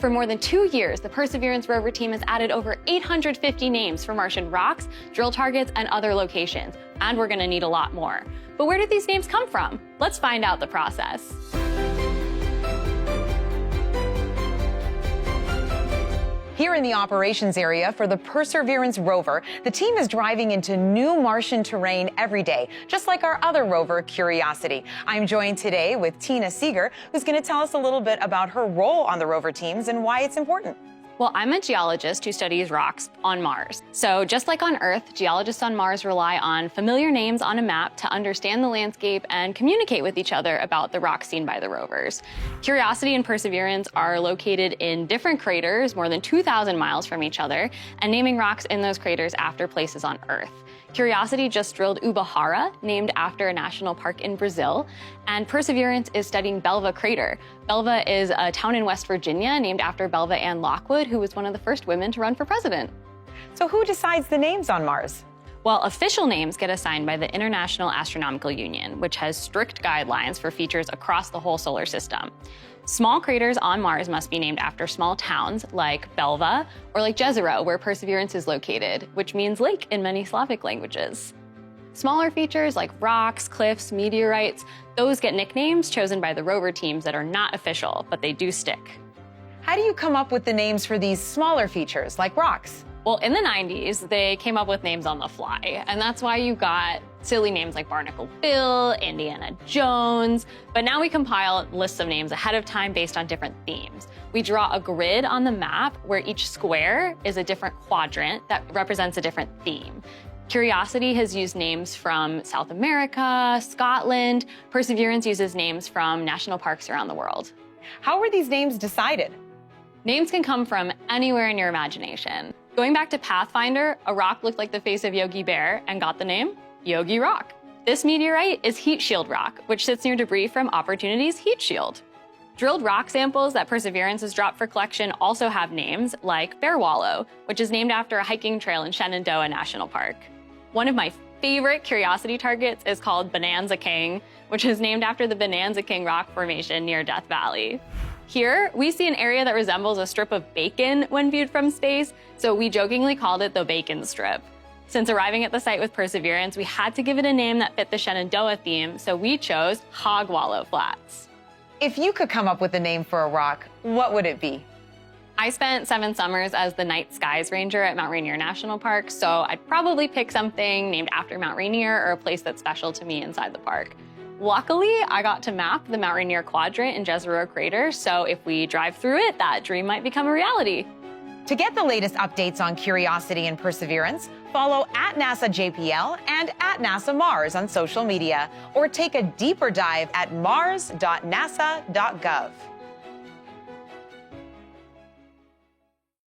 For more than 2 years, the Perseverance rover team has added over 850 names for Martian rocks, drill targets, and other locations. And we're gonna need a lot more. But where did these names come from? Let's find out the process. Here in the operations area for the Perseverance rover, the team is driving into new Martian terrain every day, just like our other rover, Curiosity. I'm joined today with Tina Seeger, who's going to tell us a little bit about her role on the rover teams and why it's important. Well, I'm a geologist who studies rocks on Mars. So just like on Earth, geologists on Mars rely on familiar names on a map to understand the landscape and communicate with each other about the rocks seen by the rovers. Curiosity and Perseverance are located in different craters, more than 2,000 miles from each other, and naming rocks in those craters after places on Earth. Curiosity just drilled Ubahara, named after a national park in Brazil, and Perseverance is studying Belva Crater. Belva is a town in West Virginia named after Belva Ann Lockwood, who was one of the first women to run for president. So who decides the names on Mars? Well, official names get assigned by the International Astronomical Union, which has strict guidelines for features across the whole solar system. Small craters on Mars must be named after small towns like Belva or like Jezero, where Perseverance is located, which means lake in many Slavic languages. Smaller features like rocks, cliffs, meteorites, those get nicknames chosen by the rover teams that are not official, but they do stick. How do you come up with the names for these smaller features, like rocks? Well, in the 90s, they came up with names on the fly, and that's why you got silly names like Barnacle Bill, Indiana Jones, but now we compile lists of names ahead of time based on different themes. We draw a grid on the map where each square is a different quadrant that represents a different theme. Curiosity has used names from South America, Scotland. Perseverance uses names from national parks around the world. How were these names decided? Names can come from anywhere in your imagination. Going back to Pathfinder, a rock looked like the face of Yogi Bear and got the name Yogi Rock. This meteorite is Heat Shield Rock, which sits near debris from Opportunity's Heat Shield. Drilled rock samples that Perseverance has dropped for collection also have names like Bear Wallow, which is named after a hiking trail in Shenandoah National Park. One of my favorite Curiosity targets is called Bonanza King, which is named after the Bonanza King rock formation near Death Valley. Here, we see an area that resembles a strip of bacon when viewed from space, so we jokingly called it the Bacon Strip. Since arriving at the site with Perseverance, we had to give it a name that fit the Shenandoah theme, so we chose Hog Wallow Flats. If you could come up with a name for a rock, what would it be? I spent 7 summers as the Night Skies Ranger at Mount Rainier National Park, so I'd probably pick something named after Mount Rainier or a place that's special to me inside the park. Luckily, I got to map the Mount Rainier quadrant in Jezero Crater, so if we drive through it, that dream might become a reality. To get the latest updates on Curiosity and Perseverance, follow @NASA JPL and @NASA Mars on social media, or take a deeper dive at mars.nasa.gov.